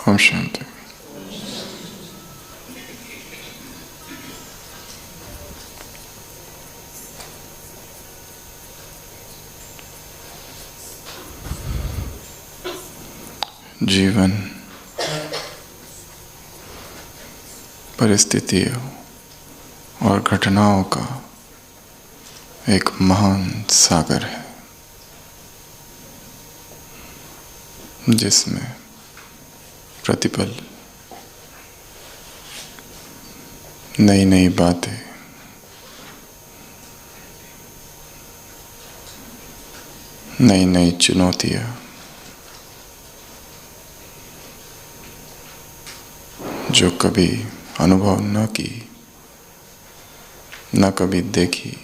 ओम शांति। जीवन परिस्थितियों और घटनाओं का एक महान सागर है, जिसमें प्रतिपल नई नई बातें, नई नई चुनौतियां, जो कभी अनुभव न की, न कभी देखी,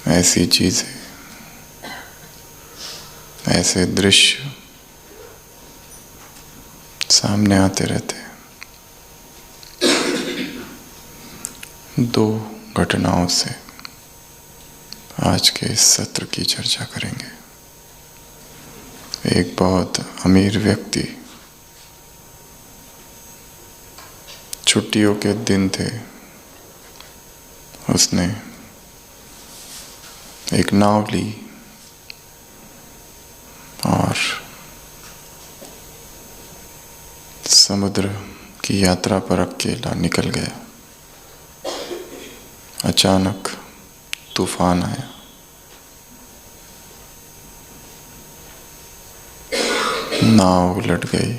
ऐसी चीजें, ऐसे दृश्य सामने आते रहते हैं। दो घटनाओं से आज के इस सत्र की चर्चा करेंगे। एक बहुत अमीर व्यक्ति, छुट्टियों के दिन थे, उसने एक नाव ली और समुद्र की यात्रा पर अकेला निकल गया। अचानक तूफान आया। नाव उलट गई।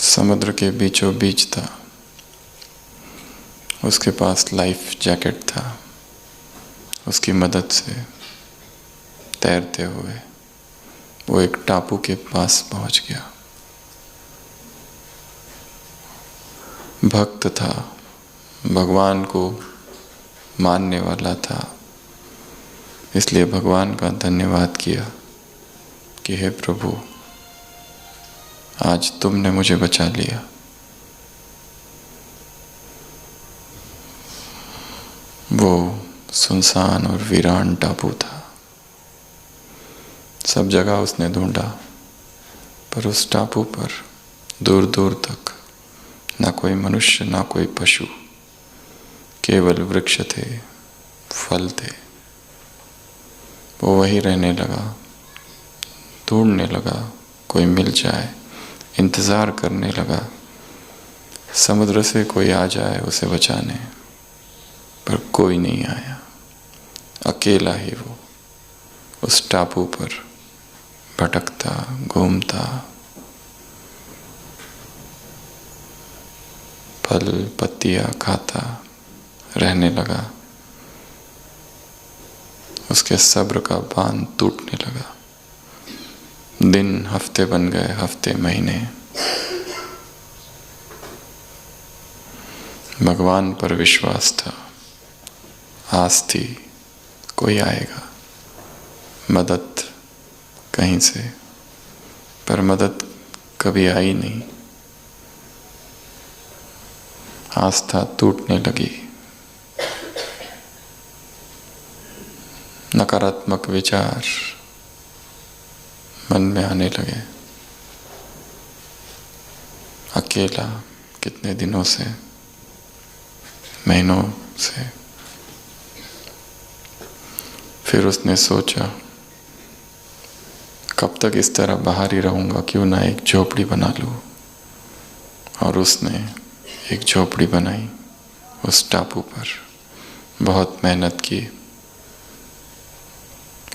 समुद्र के बीचों बीच था। उसके पास लाइफ जैकेट था। उसकी मदद से तैरते हुए वो एक टापू के पास पहुंच गया। भक्त था, भगवान को मानने वाला था, इसलिए भगवान का धन्यवाद किया कि हे प्रभु, आज तुमने मुझे बचा लिया। वो सुनसान और वीरान टापू था। सब जगह उसने ढूंढा, पर उस टापू पर दूर दूर तक ना कोई मनुष्य, ना कोई पशु, केवल वृक्ष थे, फल थे। वो वहीं रहने लगा, ढूंढने लगा, कोई मिल जाए, इंतज़ार करने लगा, समुद्र से कोई आ जाए उसे बचाने, पर कोई नहीं आया। अकेला ही वो उस टापू पर भटकता, घूमता, फल पत्तियां खाता रहने लगा। उसके सब्र का बांध टूटने लगा। दिन हफ्ते बन गए, हफ्ते महीने। भगवान पर विश्वास था, आस थी कोई आएगा, मदद कहीं से, पर मदद कभी आई नहीं। आस्था टूटने लगी। नकारात्मक विचार मन में आने लगे। अकेला कितने दिनों से, महीनों से। फिर उसने सोचा, कब तक इस तरह बाहर ही रहूंगा, क्यों ना एक झोपड़ी बना लूं। और उसने एक झोपड़ी बनाई उस टापू पर। बहुत मेहनत की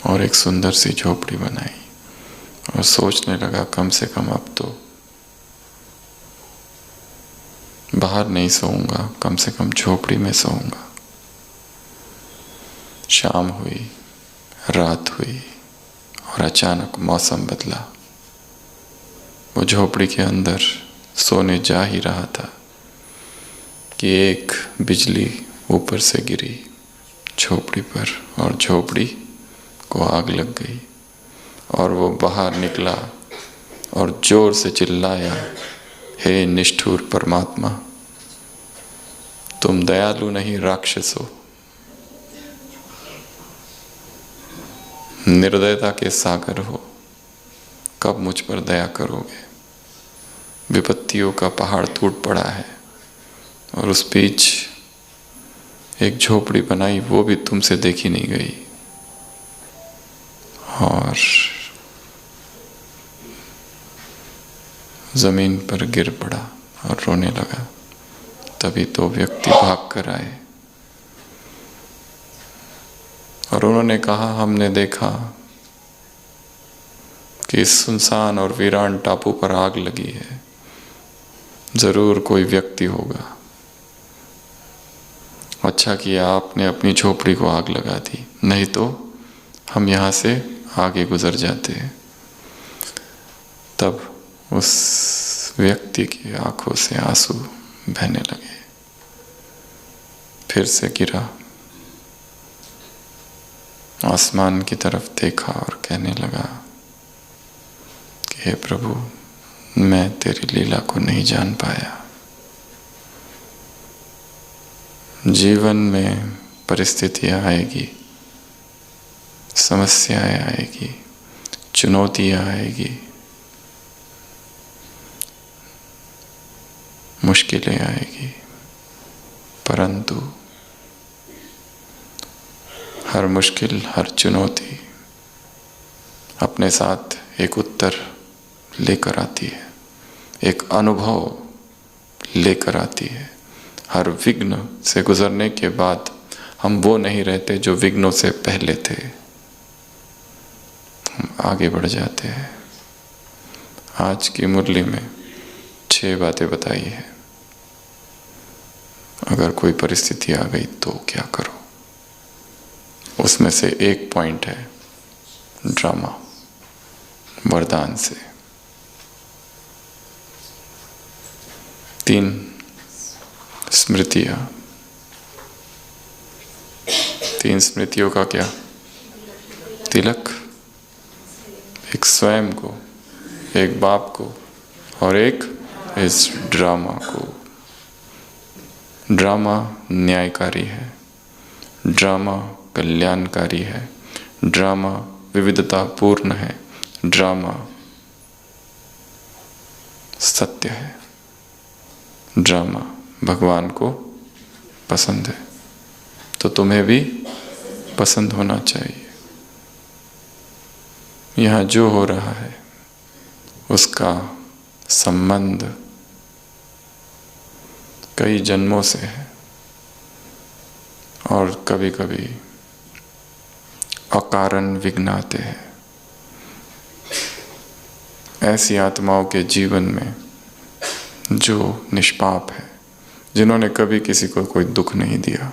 और एक सुंदर सी झोपड़ी बनाई, और सोचने लगा, कम से कम अब तो बाहर नहीं सोऊंगा, कम से कम झोपड़ी में सोऊंगा। शाम हुई, रात हुई, और अचानक मौसम बदला। वो झोपड़ी के अंदर सोने जा ही रहा था कि एक बिजली ऊपर से गिरी झोपड़ी पर, और झोपड़ी को आग लग गई। और वो बाहर निकला और जोर से चिल्लाया, हे निष्ठुर परमात्मा, तुम दयालु नहीं राक्षस हो। निर्दयता के सागर हो, कब मुझ पर दया करोगे? विपत्तियों का पहाड़ टूट पड़ा है और उस बीच एक झोपड़ी बनाई, वो भी तुमसे देखी नहीं गई। और जमीन पर गिर पड़ा और रोने लगा। तभी तो व्यक्ति भाग कर आए और उन्होंने कहा, हमने देखा कि इस सुनसान और वीरान टापू पर आग लगी है, जरूर कोई व्यक्ति होगा। अच्छा किया आपने अपनी झोपड़ी को आग लगा दी, नहीं तो हम यहाँ से आगे गुजर जाते। तब उस व्यक्ति की आंखों से आंसू बहने लगे। फिर से गिरा, आसमान की तरफ देखा और कहने लगा कि हे प्रभु, मैं तेरी लीला को नहीं जान पाया। जीवन में परिस्थितियां आएगी, समस्याएं आएगी, चुनौतियां आएगी, मुश्किलें आएगी, परंतु हर मुश्किल, हर चुनौती अपने साथ एक उत्तर लेकर आती है, एक अनुभव लेकर आती है। हर विघ्न से गुजरने के बाद हम वो नहीं रहते जो विघ्नों से पहले थे, हम आगे बढ़ जाते हैं। आज की मुरली में 6 बातें बताई है। अगर कोई परिस्थिति आ गई तो क्या करो? उसमें से एक पॉइंट है ड्रामा, वरदान से। 3 स्मृतियां। 3 स्मृतियों का क्या? तिलक, एक स्वयं को, एक बाप को और एक इस ड्रामा को। ड्रामा न्यायकारी है, ड्रामा कल्याणकारी है, ड्रामा विविधतापूर्ण है, ड्रामा सत्य है, ड्रामा भगवान को पसंद है। तो तुम्हें भी पसंद होना चाहिए। यहाँ जो हो रहा है उसका संबंध कई जन्मों से है और कभी कभी अकारण विघ्न आते हैं। ऐसी आत्माओं के जीवन में जो निष्पाप है, जिन्होंने कभी किसी को कोई दुख नहीं दिया,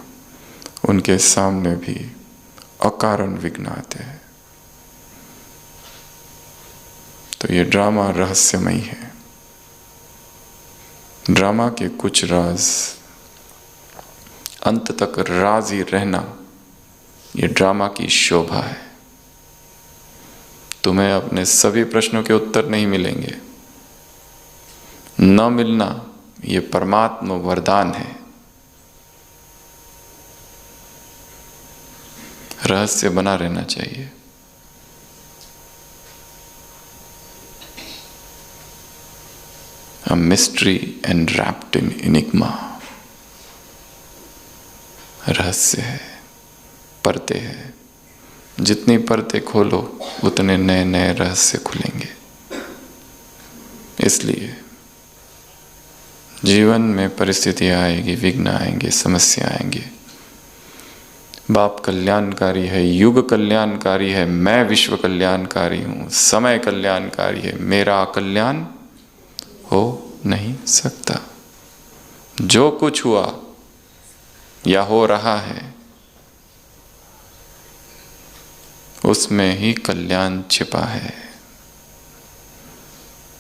उनके सामने भी अकारण विघ्न आते हैं। तो ये ड्रामा रहस्यमयी है। ड्रामा के कुछ राज अंत तक राज ही रहना, ये ड्रामा की शोभा है। तुम्हें अपने सभी प्रश्नों के उत्तर नहीं मिलेंगे। न मिलना ये परमात्मा वरदान है। रहस्य बना रहना चाहिए। A mystery enwrapped in enigma। रहस्य है, परतें है। जितनी परतें खोलो उतने नए नए रहस्य खुलेंगे। इसलिए जीवन में परिस्थितियां आएगी, विघ्न आएंगे, समस्या आएंगे। बाप कल्याणकारी है, युग कल्याणकारी है, मैं विश्व कल्याणकारी हूं, समय कल्याणकारी है, मेरा कल्याण हो नहीं सकता। जो कुछ हुआ या हो रहा है उसमें ही कल्याण छिपा है।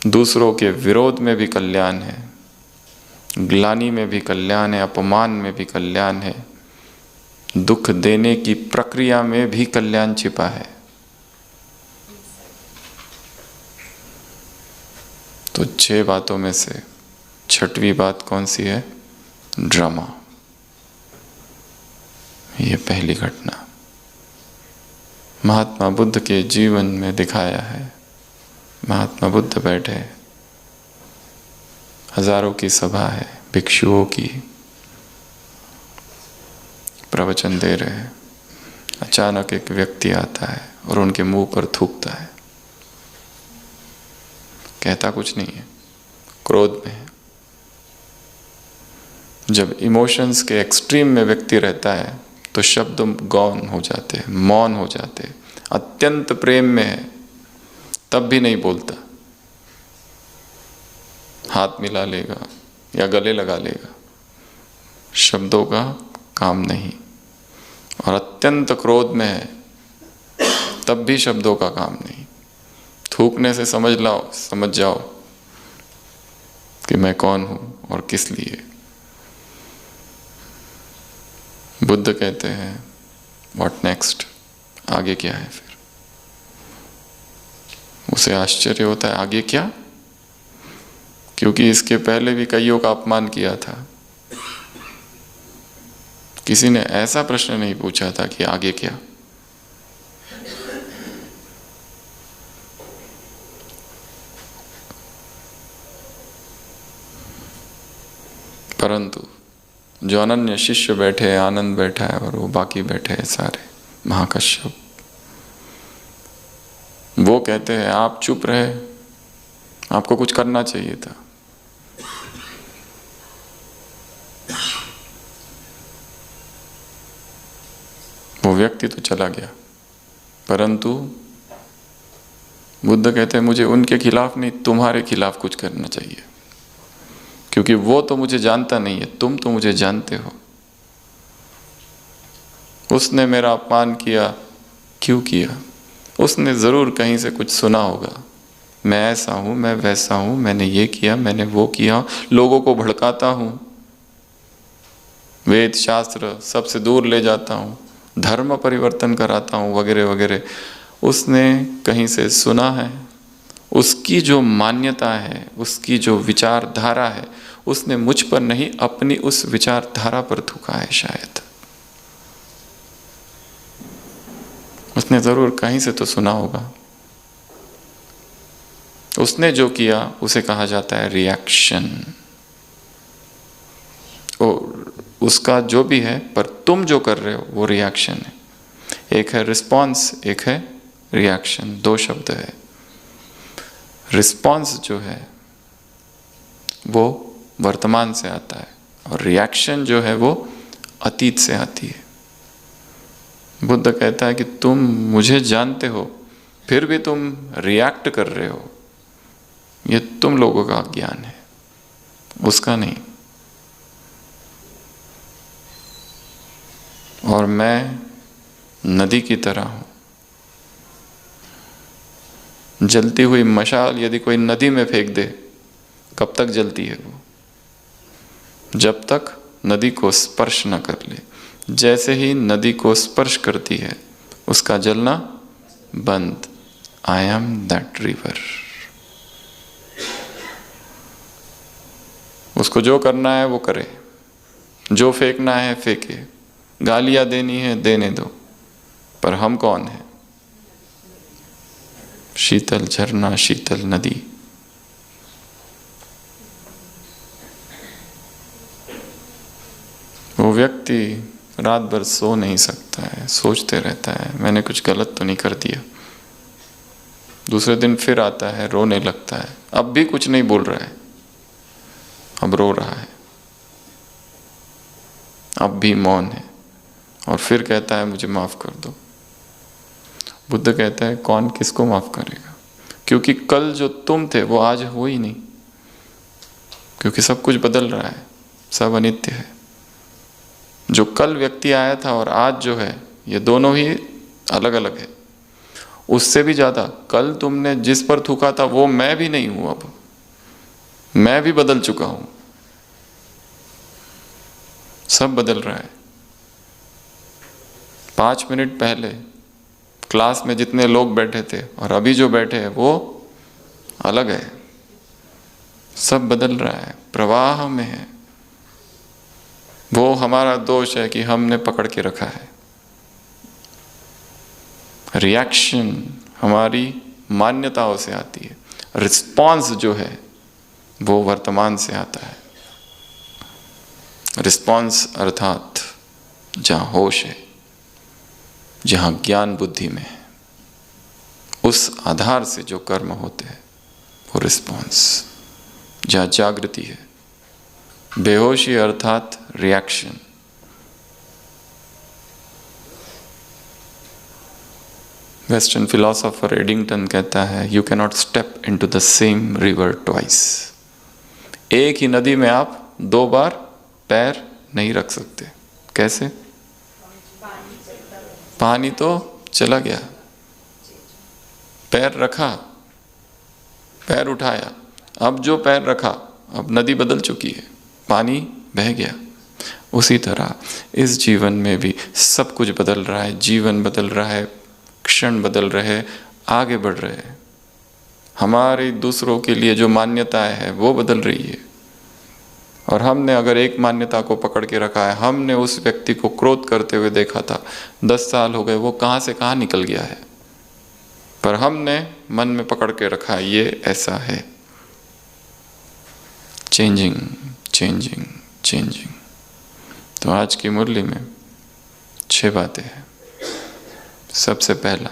दूसरों के विरोध में भी कल्याण है, ग्लानि में भी कल्याण है, अपमान में भी कल्याण है, दुख देने की प्रक्रिया में भी कल्याण छिपा है। तो 6 बातों में से 6वीं बात कौन सी है? ड्रामा। ये पहली घटना। महात्मा बुद्ध के जीवन में दिखाया है। महात्मा बुद्ध बैठे, हजारों की सभा है, भिक्षुओं की, प्रवचन दे रहे हैं। अचानक एक व्यक्ति आता है और उनके मुंह पर थूकता है। कहता कुछ नहीं है, क्रोध में है। जब इमोशंस के एक्सट्रीम में व्यक्ति रहता है तो शब्द गौन हो जाते हैं, मौन हो जाते हैं। अत्यंत प्रेम में है तब भी नहीं बोलता, हाथ मिला लेगा या गले लगा लेगा, शब्दों का काम नहीं। और अत्यंत क्रोध में है तब भी शब्दों का काम नहीं। थूकने से समझ जाओ कि मैं कौन हूं और किस लिए। बुद्ध कहते हैं व्हाट नेक्स्ट, आगे क्या है। फिर उसे आश्चर्य होता है, आगे क्या? क्योंकि इसके पहले भी कईयों का अपमान किया था। किसी ने ऐसा प्रश्न नहीं पूछा था कि आगे क्या। परंतु जो अनन्य शिष्य बैठे हैं, आनंद बैठा है और वो बाकी बैठे हैं सारे, महाकश्यप, वो कहते हैं आप चुप रहे, आपको कुछ करना चाहिए था। वो व्यक्ति तो चला गया, परंतु बुद्ध कहते हैं मुझे उनके खिलाफ नहीं, तुम्हारे खिलाफ कुछ करना चाहिए, क्योंकि वो तो मुझे जानता नहीं है, तुम तो मुझे जानते हो। उसने मेरा अपमान किया, क्यों किया? उसने जरूर कहीं से कुछ सुना होगा, मैं ऐसा हूं, मैं वैसा हूं, मैंने ये किया, मैंने वो किया, लोगों को भड़काता हूं, वेद शास्त्र सबसे दूर ले जाता हूं, धर्म परिवर्तन कराता हूं, वगैरह वगैरह। उसने कहीं से सुना है। उसकी जो मान्यता है, उसकी जो विचारधारा है, उसने मुझ पर नहीं, अपनी उस विचारधारा पर थूका है शायद। उसने जरूर कहीं से तो सुना होगा। उसने जो किया उसे कहा जाता है रिएक्शन। उसका जो भी है, पर तुम जो कर रहे हो वो रिएक्शन है। एक है रिस्पॉन्स, एक है रिएक्शन, दो शब्द है। रिस्पॉन्स जो है वो वर्तमान से आता है और रिएक्शन जो है वो अतीत से आती है। बुद्ध कहता है कि तुम मुझे जानते हो, फिर भी तुम रिएक्ट कर रहे हो, ये तुम लोगों का ज्ञान है, उसका नहीं। और मैं नदी की तरह हूं। जलती हुई मशाल यदि कोई नदी में फेंक दे, कब तक जलती है वो? जब तक नदी को स्पर्श न कर ले। जैसे ही नदी को स्पर्श करती है, उसका जलना बंद। I am that river. उसको जो करना है वो करे, जो फेंकना है फेंके, गालियां देनी है देने दो, पर हम कौन है? शीतल झरना, शीतल नदी। वो व्यक्ति रात भर सो नहीं सकता है, सोचते रहता है मैंने कुछ गलत तो नहीं कर दिया। दूसरे दिन फिर आता है, रोने लगता है, अब भी कुछ नहीं बोल रहा है, अब रो रहा है, अब भी मौन है, और फिर कहता है मुझे माफ कर दो। बुद्ध कहता है कौन किसको माफ करेगा? क्योंकि कल जो तुम थे वो आज हो ही नहीं, क्योंकि सब कुछ बदल रहा है, सब अनित्य है। जो कल व्यक्ति आया था और आज जो है, ये दोनों ही अलग अलग है। उससे भी ज्यादा कल तुमने जिस पर थूका था वो मैं भी नहीं हूं, अब मैं भी बदल चुका हूं। सब बदल रहा है। 5 मिनट पहले क्लास में जितने लोग बैठे थे और अभी जो बैठे हैं वो अलग है। सब बदल रहा है, प्रवाह में है। वो हमारा दोष है कि हमने पकड़ के रखा है। रिएक्शन हमारी मान्यताओं से आती है, रिस्पॉन्स जो है वो वर्तमान से आता है। रिस्पॉन्स अर्थात जहाँ होश है, जहाँ ज्ञान बुद्धि में है, उस आधार से जो कर्म होते हैं वो रिस्पॉन्स। जहाँ जागृति है, बेहोशी अर्थात रिएक्शन। वेस्टर्न फिलोसोफर एडिंगटन कहता है, you cannot step into the same river twice. एक ही नदी में आप 2 बार पैर नहीं रख सकते। कैसे? पानी तो चला गया, पैर रखा, पैर उठाया, अब जो पैर रखा अब नदी बदल चुकी है, पानी बह गया। उसी तरह इस जीवन में भी सब कुछ बदल रहा है, जीवन बदल रहा है, क्षण बदल रहे, आगे बढ़ रहे हैं। हमारी दूसरों के लिए जो मान्यताएं हैं वो बदल रही है, और हमने अगर एक मान्यता को पकड़ के रखा है, हमने उस व्यक्ति को क्रोध करते हुए देखा था, 10 साल हो गए, वो कहाँ से कहाँ निकल गया है, पर हमने मन में पकड़ के रखा है ये ऐसा है। Changing changing changing. तो आज की मुरली में 6 बातें हैं। सबसे पहला,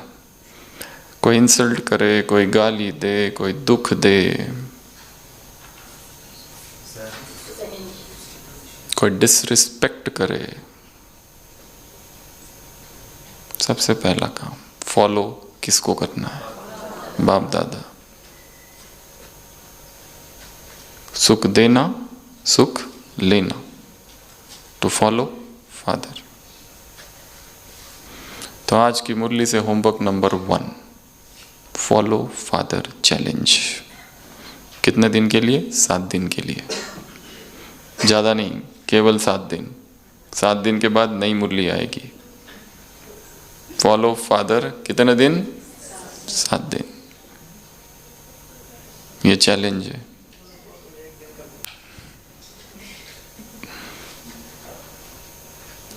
कोई इंसल्ट करे, कोई गाली दे, कोई दुख दे, कोई डिसरिस्पेक्ट करे, सबसे पहला काम फॉलो किसको करना है? बाप दादा। सुख देना, सुख लेना, टू फॉलो फादर। तो आज की मुरली से homework number 1, follow father challenge. कितने दिन के लिए? 7 दिन के लिए, ज़्यादा नहीं, केवल 7 दिन। 7 दिन के बाद नई मुरली आएगी। फॉलो फादर कितने दिन? 7 दिन। ये चैलेंज है।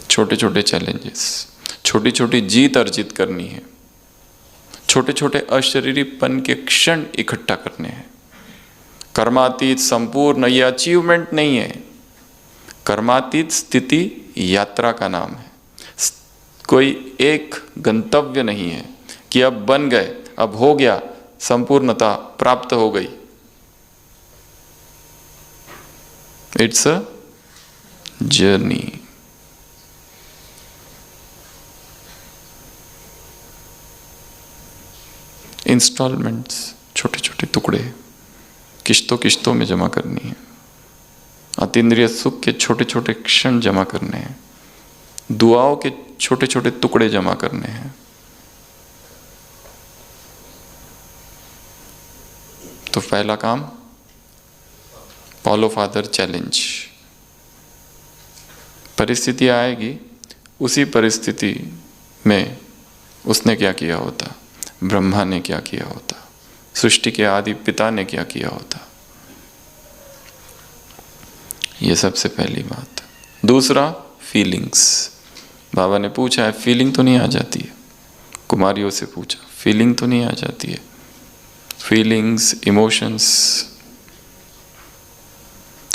छोटे छोटे चैलेंजेस, छोटी छोटी जीत अर्जित करनी है, छोटे छोटे अशरीरीपन के क्षण इकट्ठा करने हैं। कर्मातीत संपूर्ण ये अचीवमेंट नहीं है। कर्मातीत स्थिति यात्रा का नाम है। कोई एक गंतव्य नहीं है कि अब बन गए, अब हो गया, संपूर्णता प्राप्त हो गई। It's a journey. इंस्टॉलमेंट्स, छोटे छोटे टुकड़े किश्तों किश्तों में जमा करनी है। अतीन्द्रिय सुख के छोटे छोटे क्षण जमा करने हैं। दुआओं के छोटे छोटे टुकड़े जमा करने हैं। तो पहला काम, फॉलो फादर चैलेंज। परिस्थिति आएगी, उसी परिस्थिति में उसने क्या किया होता, ब्रह्मा ने क्या किया होता, सृष्टि के आदि पिता ने क्या किया होता। ये सबसे पहली बात। दूसरा, फीलिंग्स। बाबा ने पूछा है, फीलिंग तो नहीं आ जाती है? कुमारियों से पूछा, फीलिंग तो नहीं आ जाती है? फीलिंग्स, इमोशंस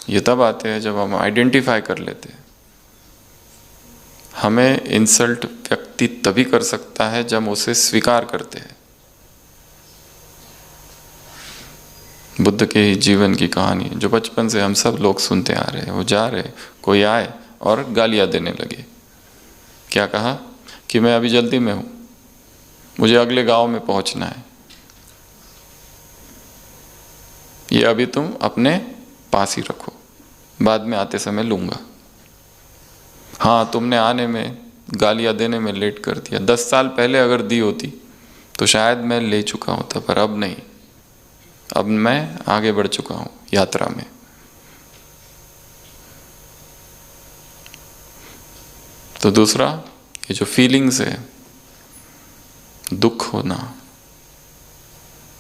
ये तब आते हैं जब हम आइडेंटिफाई कर लेते हैं। हमें इंसल्ट व्यक्ति तभी कर सकता है जब उसे स्वीकार करते हैं। बुद्ध के ही जीवन की कहानी जो बचपन से हम सब लोग सुनते आ रहे हैं। वो जा रहे, कोई आए और गालियां देने लगे। क्या कहा कि मैं अभी जल्दी में हूं, मुझे अगले गांव में पहुंचना है, ये अभी तुम अपने पास ही रखो, बाद में आते समय लूंगा। हाँ, तुमने आने में, गालियां देने में लेट कर दिया। 10 साल पहले अगर दी होती तो शायद मैं ले चुका होता, पर अब नहीं। अब मैं आगे बढ़ चुका हूं यात्रा में। तो दूसरा, ये जो फीलिंग्स है, दुख होना,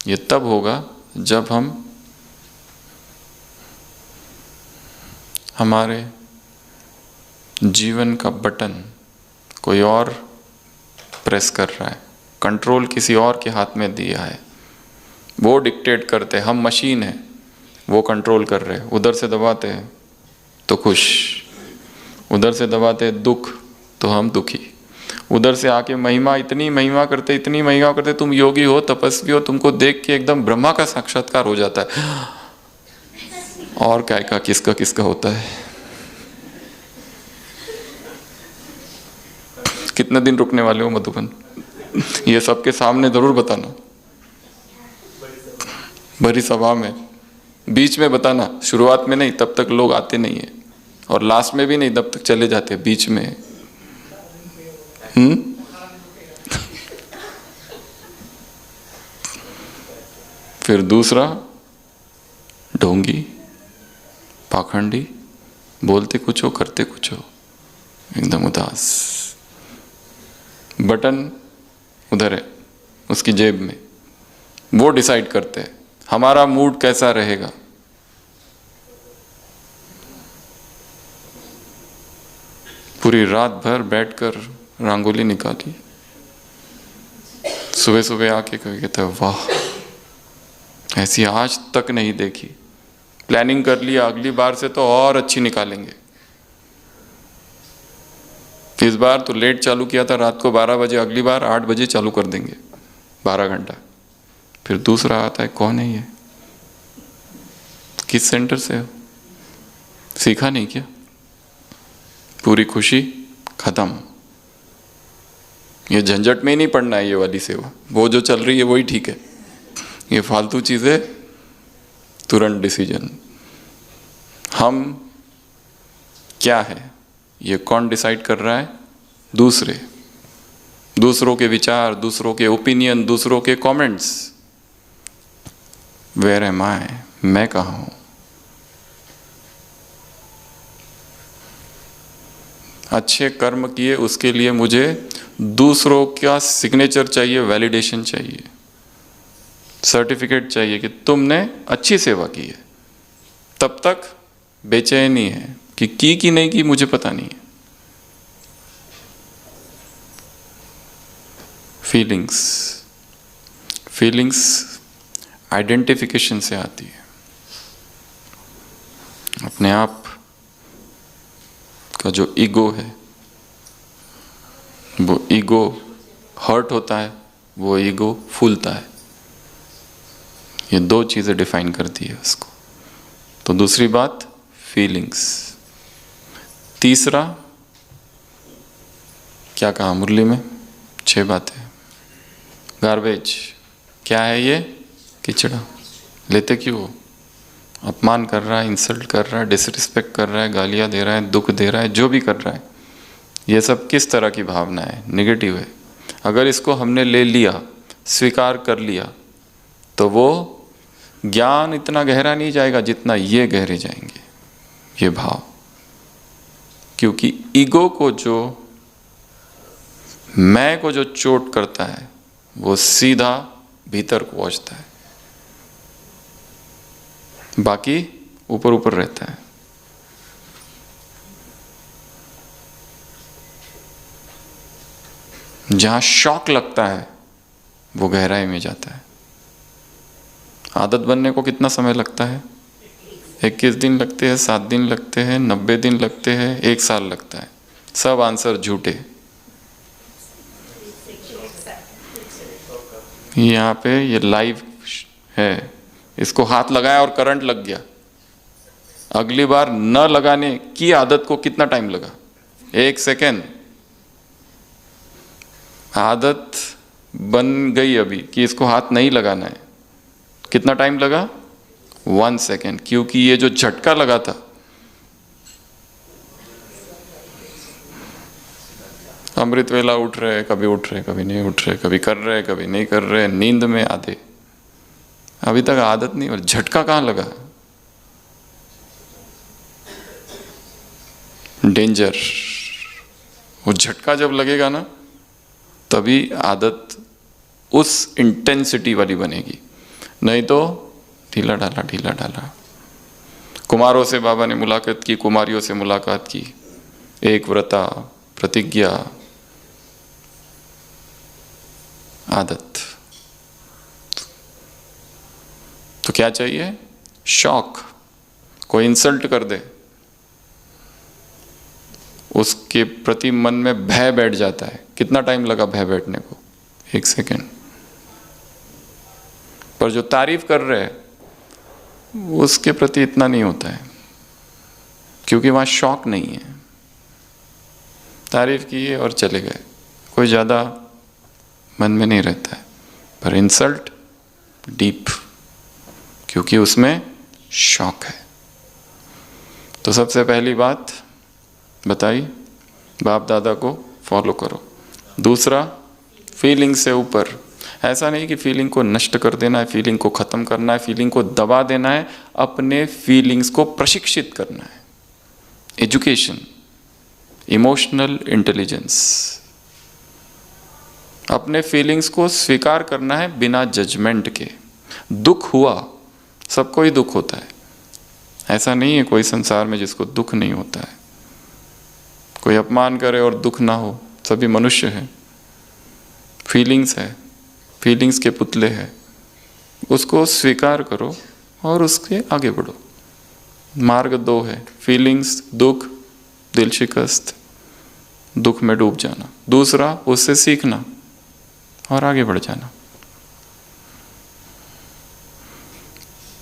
ये तब होगा जब हम हमारे जीवन का बटन कोई और प्रेस कर रहा है, कंट्रोल किसी और के हाथ में दिया है, वो डिक्टेट करते, हम मशीन है, वो कंट्रोल कर रहे। उधर से दबाते हैं तो खुश, उधर से दबाते दुख तो हम दुखी, उधर से आके महिमा, इतनी महिमा करते, इतनी महिमा करते, तुम योगी हो, तपस्वी हो, तुमको देख के एकदम ब्रह्मा का साक्षात्कार हो जाता है। और क्या का किसका किसका होता है। कितने दिन रुकने वाले हो मधुबन? ये सबके सामने जरूर बताना, बड़ी सभा में, बीच में बताना, शुरुआत में नहीं, तब तक लोग आते नहीं है, और लास्ट में भी नहीं, तब तक चले जाते, बीच में। फिर दूसरा, ढोंगी, पाखंडी, बोलते कुछ हो करते कुछ हो, एकदम उदास। बटन उधर है उसकी जेब में, वो डिसाइड करते हैं हमारा मूड कैसा रहेगा। पूरी रात भर बैठकर रंगोली निकाली, सुबह सुबह आके कहते वाह, ऐसी आज तक नहीं देखी, प्लानिंग कर लिया, अगली बार से तो और अच्छी निकालेंगे। इस बार तो लेट चालू किया था रात को 12 बजे, अगली बार 8 बजे चालू कर देंगे, 12 घंटा। फिर दूसरा आता है, कौन है ये, किस सेंटर से हो, सीखा नहीं क्या? पूरी खुशी खत्म। ये झंझट में ही नहीं पड़ना है, ये वाली सेवा, वो जो चल रही है वही ठीक है। ये फालतू चीजें तुरंत डिसीजन। हम क्या है ये कौन डिसाइड कर रहा है? दूसरे, दूसरों के विचार, दूसरों के ओपिनियन, दूसरों के कमेंट्स। वेयर एम आई, मैं कहाँ हूं? अच्छे कर्म किए उसके लिए मुझे दूसरों का सिग्नेचर चाहिए, वैलिडेशन चाहिए, सर्टिफिकेट चाहिए कि तुमने अच्छी सेवा की है। तब तक बेचैनी है कि नहीं की मुझे पता नहीं है। फीलिंग्स आइडेंटिफिकेशन से आती है। अपने आप का जो ईगो है, वो ईगो हर्ट होता है, वो ईगो फूलता है। ये दो चीजें डिफाइन करती है उसको। तो दूसरी बात फीलिंग्स। तीसरा क्या कहा मुरली में? 6 बातें। गार्बेज क्या है ये? किचड़ा। लेते क्यों हो? अपमान कर रहा है, इंसल्ट कर रहा है, डिसरिस्पेक्ट कर रहा है, गालियां दे रहा है, दुख दे रहा है, जो भी कर रहा है, ये सब किस तरह की भावना है? नेगेटिव है। अगर इसको हमने ले लिया, स्वीकार कर लिया, तो वो ज्ञान इतना गहरा नहीं जाएगा जितना ये गहरे जाएंगे, ये भाव। क्योंकि ईगो को जो, मैं को जो चोट करता है, वो सीधा भीतर को पहुंचता है, बाकी ऊपर ऊपर रहता है। जहां शॉक लगता है वो गहराई में जाता है। आदत बनने को कितना समय लगता है? 21 दिन लगते हैं, 7 दिन लगते हैं, 90 दिन लगते हैं, 1 साल लगता है। सब आंसर झूठे। यहाँ पे ये लाइव है, इसको हाथ लगाया और करंट लग गया। अगली बार न लगाने की आदत को कितना टाइम लगा? 1 सेकेंड। आदत बन गई अभी कि इसको हाथ नहीं लगाना है, कितना टाइम लगा? 1 सेकेंड। क्योंकि ये जो झटका लगा था, अमृत वेला उठ रहे, कभी उठ रहे, कभी नहीं उठ रहे, कभी कर रहे, कभी नहीं कर रहे, नींद में आधे, अभी तक आदत नहीं। और झटका कहां लगा? डेंजर। वो झटका जब लगेगा ना, तभी आदत उस इंटेंसिटी वाली बनेगी, नहीं तो ढीला ढाला ढीला ढाला। कुमारों से बाबा ने मुलाकात की, कुमारियों से मुलाकात की, एक व्रता, प्रतिज्ञा, आदत। तो क्या चाहिए? शॉक। कोई इंसल्ट कर दे, उसके प्रति मन में भय बैठ जाता है। कितना टाइम लगा भय बैठने को? 1 सेकेंड। पर जो तारीफ कर रहे हैं उसके प्रति इतना नहीं होता है, क्योंकि वहां शॉक नहीं है। तारीफ की और चले गए, कोई ज्यादा मन में नहीं रहता है। पर इंसल्ट डीप, क्योंकि उसमें शॉक है। तो सबसे पहली बात बताई, बाप दादा को फॉलो करो। दूसरा, फीलिंग से ऊपर। ऐसा नहीं कि फीलिंग को नष्ट कर देना है, फीलिंग को खत्म करना है, फीलिंग को दबा देना है। अपने फीलिंग्स को प्रशिक्षित करना है। Education, emotional intelligence. अपने फीलिंग्स को स्वीकार करना है बिना जजमेंट के। दुख हुआ, सबको ही दुख होता है। ऐसा नहीं है कोई संसार में जिसको दुख नहीं होता है। कोई अपमान करे और दुख ना हो, सभी मनुष्य हैं। फीलिंग्स है, फीलिंग्स के पुतले हैं, उसको स्वीकार करो और उसके आगे बढ़ो। मार्ग 2 है, फीलिंग्स, दुख, दिल शिकस्त, दुख में डूब जाना। दूसरा, उससे सीखना और आगे बढ़ जाना।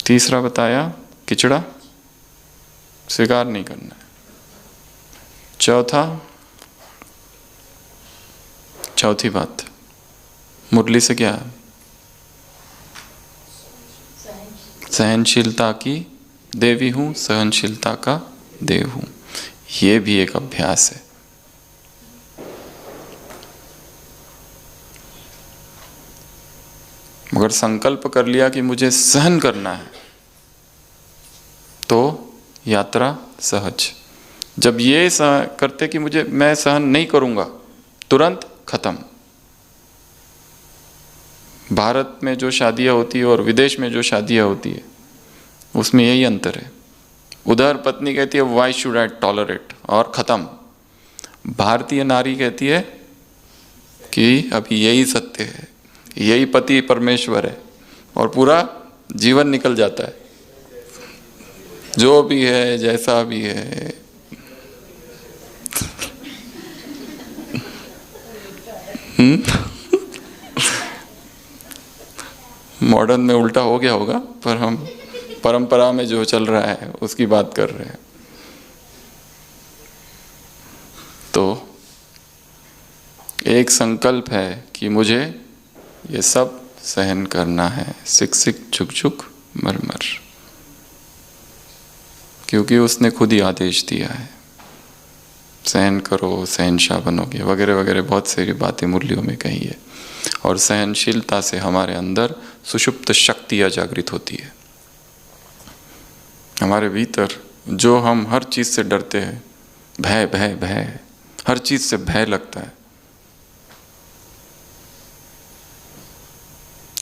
तीसरा बताया, किचड़ा स्वीकार नहीं करना है। चौथी बात, मुरली से क्या है? सहनशीलता की देवी हूं, सहनशीलता का देव हूं। ये भी एक अभ्यास है। मगर संकल्प कर लिया कि मुझे सहन करना है, तो यात्रा सहज। जब ये करते कि मैं सहन नहीं करूंगा, तुरंत खत्म। भारत में जो शादियां होती है और विदेश में जो शादियां होती है, उसमें यही अंतर है। उधर पत्नी कहती है वाई शुड आई टॉलरेट, और खत्म। भारतीय नारी कहती है कि अभी यही सत्य है, यही पति परमेश्वर है, और पूरा जीवन निकल जाता है। जो भी है, जैसा भी है। मॉडर्न में उल्टा हो गया होगा, पर हम परंपरा में जो चल रहा है उसकी बात कर रहे हैं। तो एक संकल्प है कि मुझे ये सब सहन करना है, सिक सिक झुक झुक मर मर, क्योंकि उसने खुद ही आदेश दिया है, सहन करो सहनशाह बनोगे, वगैरह वगैरह बहुत सारी बातें मुरलियों में कही है। और सहनशीलता से हमारे अंदर सुषुप्त शक्तियाँ जागृत होती है। हमारे भीतर जो हम हर चीज़ से डरते हैं, भय भय भय, हर चीज़ से भय लगता है।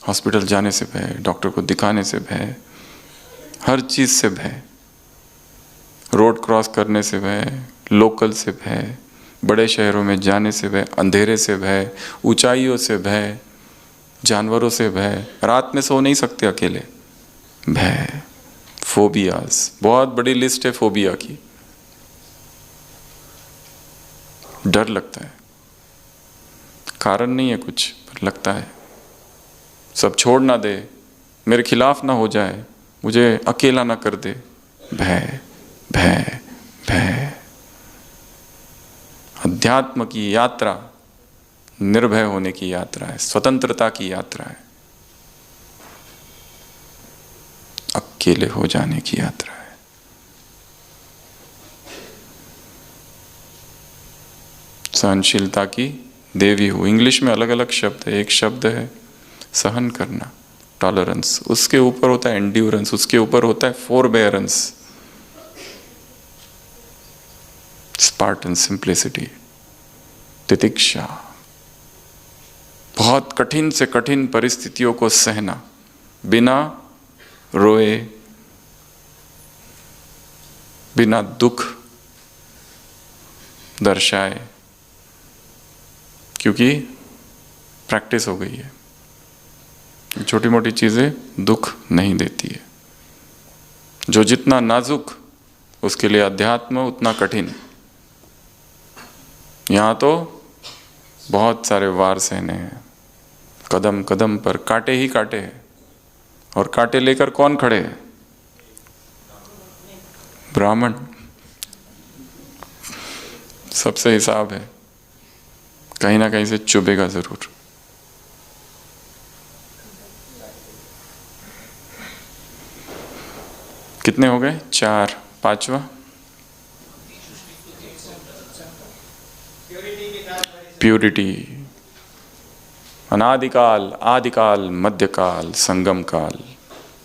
हॉस्पिटल जाने से भय, डॉक्टर को दिखाने से भय, हर चीज़ से भय, रोड क्रॉस करने से भय, लोकल से भय, बड़े शहरों में जाने से भय, अंधेरे से भय, ऊंचाइयों से भय, जानवरों से भय, रात में सो नहीं सकते अकेले, भय, फोबियाज। बहुत बड़ी लिस्ट है फोबिया की। डर लगता है, कारण नहीं है कुछ, पर लगता है। सब छोड़ ना दे, मेरे खिलाफ ना हो जाए, मुझे अकेला ना कर दे, भय भय भय। अध्यात्म की यात्रा निर्भय होने की यात्रा है, स्वतंत्रता की यात्रा है, अकेले हो जाने की यात्रा है। सहनशीलता की देवी हूं। इंग्लिश में अलग अलग शब्द है। एक शब्द है सहन करना, टॉलरेंस, उसके ऊपर होता है एंड्योरेंस, उसके ऊपर होता है फोरबेयरेंस, स्पार्टन सिंप्लिसिटी, तितिक्षा। बहुत कठिन से कठिन परिस्थितियों को सहना बिना रोए, बिना दुख दर्शाए, क्योंकि प्रैक्टिस हो गई है। छोटी मोटी चीजें दुख नहीं देती है। जो जितना नाजुक उसके लिए अध्यात्म उतना कठिन। यहां तो बहुत सारे वार सहने हैं, कदम कदम पर कांटे ही कांटे हैं। और कांटे लेकर कौन खड़े हैं? ब्राह्मण। सबसे हिसाब है, कहीं ना कहीं से चुभेगा जरूर। कितने हो गए? 4। पांचवा प्यूरिटी। अनादिकाल, आदिकाल, मध्यकाल, संगम काल।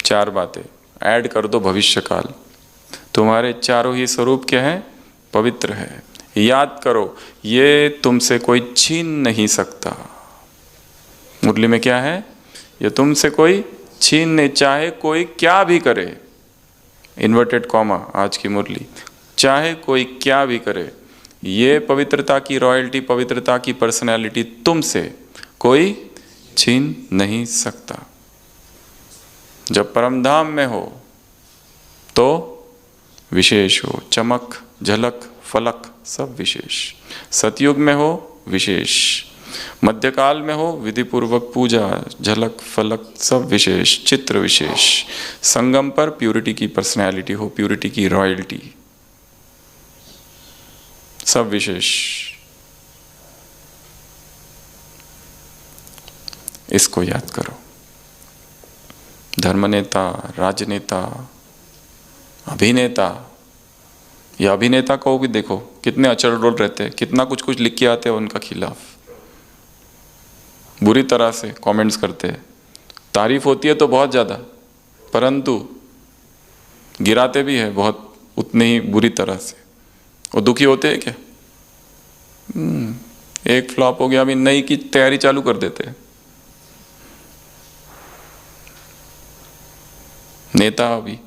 4 बातें ऐड कर दो, भविष्य काल। तुम्हारे चारों ही स्वरूप क्या है? पवित्र है। याद करो, ये तुमसे कोई छीन नहीं सकता। मुरली में क्या है? ये तुमसे कोई छीन नहीं, चाहे कोई क्या भी करे। इन्वर्टेड कॉमा आज की मुरली, चाहे कोई क्या भी करे, ये पवित्रता की रॉयल्टी, पवित्रता की पर्सनैलिटी तुमसे कोई छीन नहीं सकता। जब परमधाम में हो तो विशेष हो, चमक, झलक, फलक सब विशेष। सतयुग में हो विशेष, मध्यकाल में हो विधिपूर्वक पूजा, झलक, फलक सब विशेष, चित्र विशेष। संगम पर प्यूरिटी की पर्सनैलिटी हो, प्यूरिटी की रॉयल्टी सब विशेष। इसको याद करो। धर्मनेता, राजनेता, अभिनेता, या अभिनेता को भी देखो कितने अचल रोल रहते हैं, कितना कुछ कुछ लिख के आते हैं उनका खिलाफ, बुरी तरह से कमेंट्स करते हैं। तारीफ होती है तो बहुत ज़्यादा, परंतु गिराते भी है बहुत उतने ही बुरी तरह से। वो दुखी होते हैं क्या? एक फ्लॉप हो गया, अभी नई की तैयारी चालू कर देते हैं। नेता भी,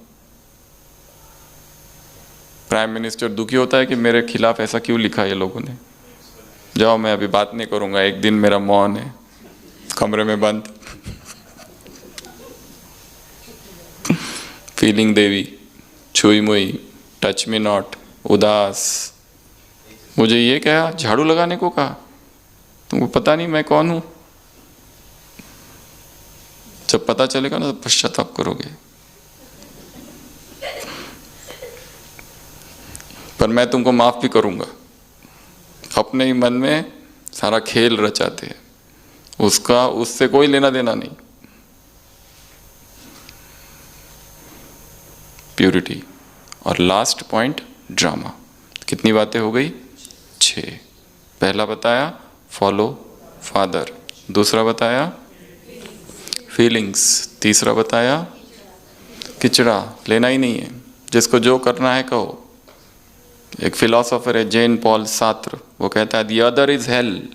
प्राइम मिनिस्टर दुखी होता है कि मेरे खिलाफ ऐसा क्यों लिखा ये लोगों ने। जाओ, मैं अभी बात नहीं करूंगा, एक दिन मेरा मौन है, कमरे में बंद। फीलिंग देवी, छुई मुई, टच मी नॉट, उदास। मुझे ये कहा, झाड़ू लगाने को कहा, तुमको पता नहीं मैं कौन हूं। जब पता चलेगा ना तो पश्चाताप करोगे। पर मैं तुमको माफ भी करूंगा। अपने ही मन में सारा खेल रचाते हैं, उसका उससे कोई लेना देना नहीं। प्यूरिटी। और लास्ट पॉइंट ड्रामा। कितनी बातें हो गई? 6। पहला बताया फॉलो फादर, दूसरा बताया फीलिंग्स, तीसरा बताया किचड़ा लेना ही नहीं है, जिसको जो करना है कहो। एक फिलोसोफर है जेन पॉल सात्र, वो कहता है द अदर इज हेल।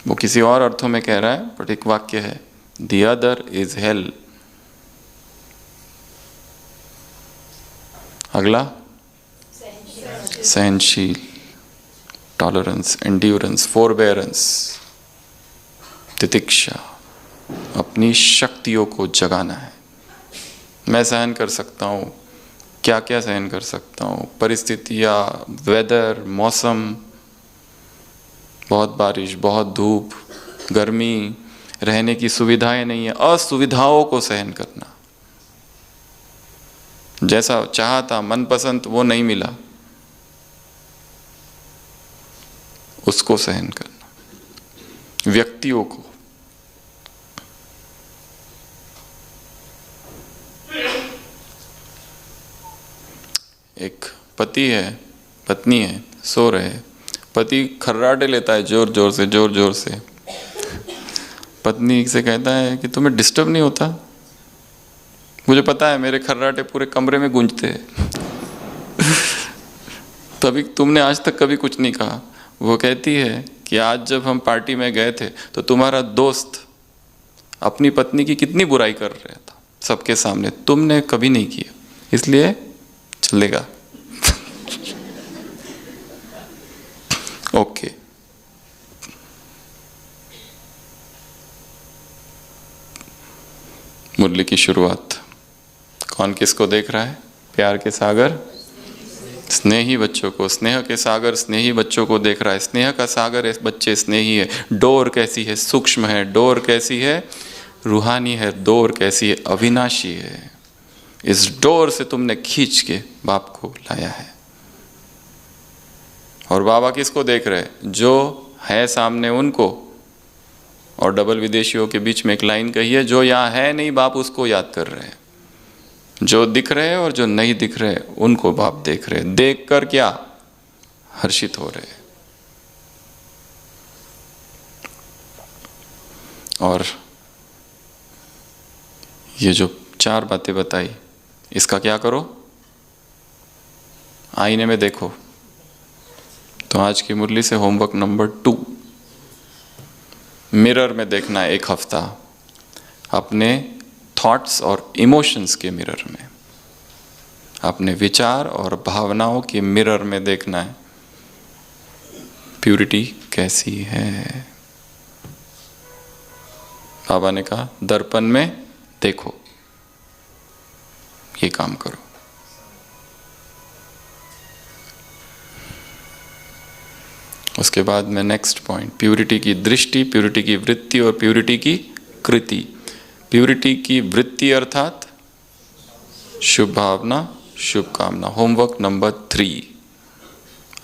वो किसी और अर्थों में कह रहा है, बट एक वाक्य है द अदर इज हेल। अगला सहनशील, टॉलरेंस, एंड्योरेंस, फोरबेरेंस, तितिक्षा। अपनी शक्तियों को जगाना है। मैं सहन कर सकता हूँ, क्या क्या सहन कर सकता हूँ, परिस्थितियाँ, वेदर, मौसम, बहुत बारिश, बहुत धूप, गर्मी, रहने की सुविधाएं नहीं है, असुविधाओं को सहन करना। जैसा चाहा था, मनपसंद वो नहीं मिला, उसको सहन करना। व्यक्तियों को, एक पति है, पत्नी है, सो रहे, पति खर्राटे लेता है जोर जोर से, जोर जोर से। पत्नी से कहता है कि तुम्हें डिस्टर्ब नहीं होता? मुझे पता है मेरे खर्राटे पूरे कमरे में गूंजते हैं। तभी तुमने आज तक कभी कुछ नहीं कहा। वो कहती है कि आज जब हम पार्टी में गए थे तो तुम्हारा दोस्त अपनी पत्नी की कितनी बुराई कर रहा था सबके सामने, तुमने कभी नहीं किया, इसलिए चलेगा। ओके। मुरली की शुरुआत। कौन किसको देख रहा है? प्यार के सागर स्नेही बच्चों को, स्नेह के सागर स्नेही बच्चों को देख रहा है। स्नेह का सागर बच्चे स्नेही है। डोर कैसी है? सूक्ष्म है। डोर कैसी है? रूहानी है। डोर कैसी है? अविनाशी है। इस डोर से तुमने खींच के बाप को लाया है। और बाबा किसको देख रहे हैं? जो है सामने उनको। और डबल विदेशियों के बीच में एक लाइन कही है, जो यहाँ है नहीं बाप उसको याद कर रहे हैं। जो दिख रहे हैं और जो नहीं दिख रहे उनको बाप देख रहे हैं। देख कर क्या? हर्षित हो रहे हैं। और ये जो 4 बातें बताई, इसका क्या करो? आईने में देखो। तो आज की मुरली से होमवर्क नंबर 2, मिरर में देखना है 1 हफ्ता, अपने थॉट्स और इमोशंस के मिरर में, अपने विचार और भावनाओं के मिरर में देखना है प्यूरिटी कैसी है। बाबा ने कहा दर्पण में देखो, ये काम करो। उसके बाद में नेक्स्ट पॉइंट, प्यूरिटी की दृष्टि, प्यूरिटी की वृत्ति और प्यूरिटी की कृति। प्यूरिटी की वृत्ति अर्थात शुभ भावना, शुभ कामना। होमवर्क नंबर 3